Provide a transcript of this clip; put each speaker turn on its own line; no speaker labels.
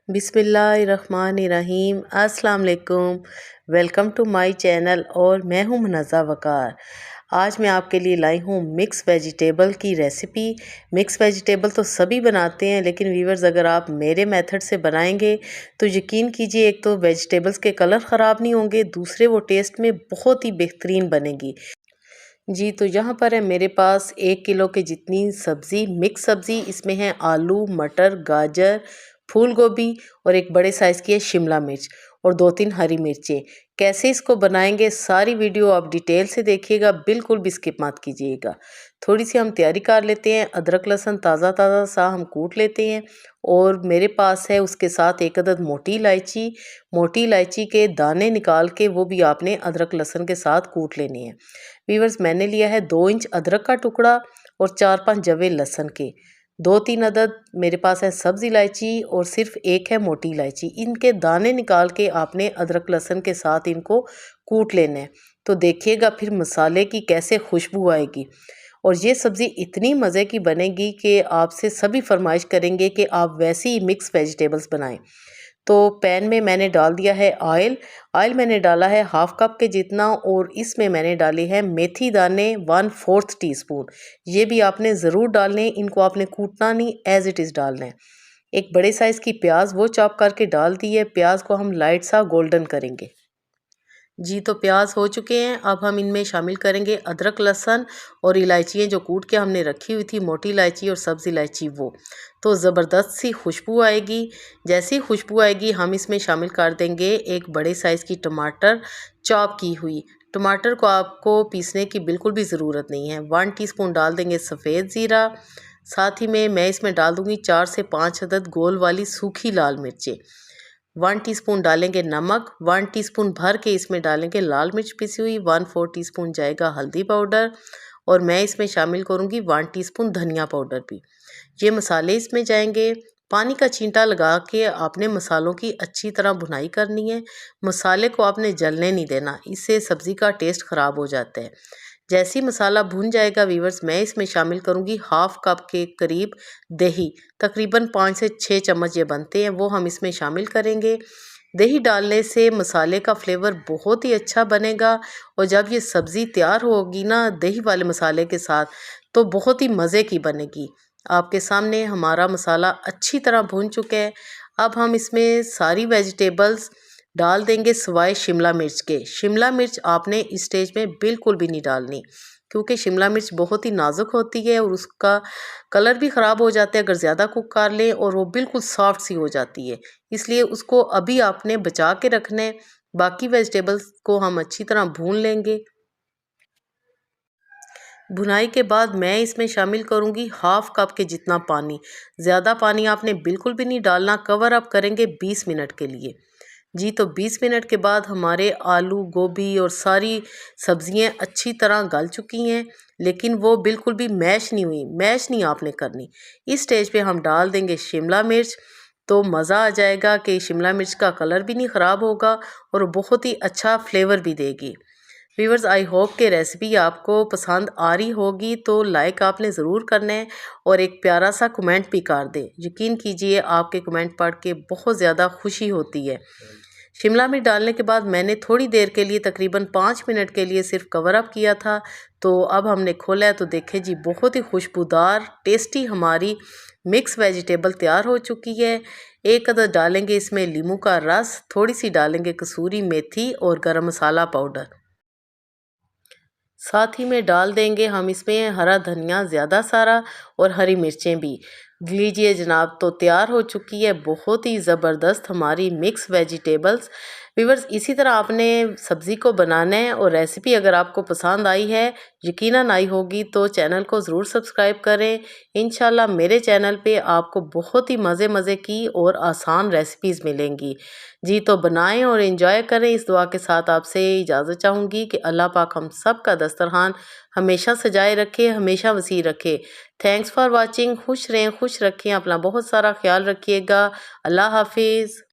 बिस्मिल्लाहिर्रहमानिर्रहीम। अस्सलाम वालेकुम। वेलकम टू माय चैनल और मैं हूं मुनज़्ज़ा वक़ार। आज मैं आपके लिए लाई हूं मिक्स वेजिटेबल की रेसिपी। मिक्स वेजिटेबल तो सभी बनाते हैं, लेकिन व्यूअर्स अगर आप मेरे मेथड से बनाएंगे तो यकीन कीजिए, एक तो वेजिटेबल्स के कलर ख़राब नहीं होंगे, दूसरे वो टेस्ट में बहुत ही बेहतरीन बनेगी। जी, तो यहाँ पर है मेरे पास 1 किलो के जितनी सब्ज़ी, मिक्स सब्ज़ी। इसमें है आलू, मटर, गाजर, फूल गोभी और एक बड़े साइज़ की है शिमला मिर्च और 2-3 हरी मिर्चें। कैसे इसको बनाएंगे, सारी वीडियो आप डिटेल से देखिएगा, बिल्कुल भी स्किप मत कीजिएगा। थोड़ी सी हम तैयारी कर लेते हैं। अदरक लहसुन ताज़ा ताज़ा सा हम कूट लेते हैं और मेरे पास है उसके साथ एक अदद मोटी इलायची। मोटी इलायची के दाने निकाल के वो भी आपने अदरक लहसुन के साथ कूट लेने हैं। वीवर्स, मैंने लिया है 2 इंच अदरक का टुकड़ा और 4-5 जवे लहसुन के। 2-3 अदद मेरे पास है सब्ज़ इलायची और सिर्फ एक है मोटी इलायची। इनके दाने निकाल के आपने अदरक लहसुन के साथ इनको कूट लेना है। तो देखिएगा फिर मसाले की कैसे खुशबू आएगी। और ये सब्ज़ी इतनी मज़े की बनेगी कि आपसे सभी फरमाइश करेंगे कि आप वैसी ही मिक्स वेजिटेबल्स बनाएं। तो पैन में मैंने डाल दिया है ऑयल। ऑयल मैंने डाला है हाफ कप के जितना और इसमें मैंने डाली है मेथी दाने 1/4 टीस्पून। ये भी आपने ज़रूर डालने, इनको आपने कूटना नहीं, एज़ इट इज़ डालना है। एक बड़े साइज़ की प्याज वो चॉप करके डाल दी है। प्याज को हम लाइट सा गोल्डन करेंगे। जी, तो प्याज हो चुके हैं। अब हम इनमें शामिल करेंगे अदरक लहसुन और इलायचियाँ जो कूट के हमने रखी हुई थी, मोटी इलायची और सब्ज़ इलायची वो। तो ज़बरदस्त सी खुशबू आएगी। जैसी खुशबू आएगी हम इसमें शामिल कर देंगे एक बड़े साइज़ की टमाटर चॉप की हुई। टमाटर को आपको पीसने की बिल्कुल भी ज़रूरत नहीं है। 1 टीस्पून डाल देंगे सफ़ेद ज़ीरा। साथ ही में मैं इसमें डाल दूँगी 4 से 5 अदद गोल वाली सूखी लाल मिर्चें। 1 टीस्पून डालेंगे नमक, 1 टीस्पून भर के इसमें डालेंगे लाल मिर्च पिसी हुई, 1/4 टीस्पून जाएगा हल्दी पाउडर और मैं इसमें शामिल करूँगी 1 टीस्पून धनिया पाउडर भी। ये मसाले इसमें जाएंगे। पानी का छींटा लगा के आपने मसालों की अच्छी तरह भुनाई करनी है। मसाले को आपने जलने नहीं देना, इससे सब्ज़ी का टेस्ट ख़राब हो जाता है। जैसे ही मसाला भुन जाएगा वीवर्स, मैं इसमें शामिल करूँगी हाफ कप के करीब दही। तकरीबन 5 से 6 चम्मच ये बनते हैं, वो हम इसमें शामिल करेंगे। दही डालने से मसाले का फ्लेवर बहुत ही अच्छा बनेगा और जब ये सब्ज़ी तैयार होगी ना दही वाले मसाले के साथ, तो बहुत ही मज़े की बनेगी। आपके सामने हमारा मसाला अच्छी तरह भुन चुका है। अब हम इसमें सारी वेजिटेबल्स डाल देंगे सिवाय शिमला मिर्च के। शिमला मिर्च आपने इस स्टेज में बिल्कुल भी नहीं डालनी, क्योंकि शिमला मिर्च बहुत ही नाजुक होती है और उसका कलर भी ख़राब हो जाता है अगर ज़्यादा कुक कर लें, और वो बिल्कुल सॉफ्ट सी हो जाती है। इसलिए उसको अभी आपने बचा के रखना है। बाकी वेजिटेबल्स को हम अच्छी तरह भून लेंगे। भुनाई के बाद मैं इसमें शामिल करूँगी हाफ कप के जितना पानी। ज़्यादा पानी आपने बिल्कुल भी नहीं डालना। कवर अप करेंगे 20 मिनट के लिए। जी, तो 20 मिनट के बाद हमारे आलू, गोभी और सारी सब्जियां अच्छी तरह गल चुकी हैं, लेकिन वो बिल्कुल भी मैश नहीं हुई। मैश नहीं आपने करनी। इस स्टेज पे हम डाल देंगे शिमला मिर्च। तो मज़ा आ जाएगा कि शिमला मिर्च का कलर भी नहीं ख़राब होगा और बहुत ही अच्छा फ्लेवर भी देगी। व्यूअर्स, आई होप कि रेसिपी आपको पसंद आ रही होगी, तो लाइक आपने ज़रूर करना है और एक प्यारा सा कमेंट भी कर दें। यकीन कीजिए आपके कमेंट पढ़ के बहुत ज़्यादा खुशी होती है। शिमला मिर्च डालने के बाद मैंने थोड़ी देर के लिए तकरीबन 5 मिनट के लिए सिर्फ कवर अप किया था। तो अब हमने खोला है तो देखें जी, बहुत ही खुशबूदार टेस्टी हमारी मिक्स वेजिटेबल तैयार हो चुकी है। एक अदद डालेंगे इसमें नींबू का रस, थोड़ी सी डालेंगे कसूरी मेथी और गरम मसाला पाउडर। साथ ही में डाल देंगे हम इसमें हरा धनिया ज़्यादा सारा और हरी मिर्चें भी। लीजिए जनाब, तो तैयार हो चुकी है बहुत ही ज़बरदस्त हमारी मिक्स वेजिटेबल्स। व्यूअर्स, इसी तरह आपने सब्ज़ी को बनाना है और रेसिपी अगर आपको पसंद आई है, यकीनन आई होगी, तो चैनल को ज़रूर सब्सक्राइब करें। इंशाल्लाह मेरे चैनल पे आपको बहुत ही मज़े मज़े की और आसान रेसिपीज़ मिलेंगी। जी, तो बनाएं और एंजॉय करें। इस दुआ के साथ आपसे इजाज़त चाहूँगी कि अल्लाह पाक हम सब का दस्तरखान हमेशा सजाए रखे, हमेशा वसी रखे। Thanks for watching. खुश रहें, खुश रखें, अपना बहुत सारा ख्याल रखिएगा। अल्लाह हाफिज़।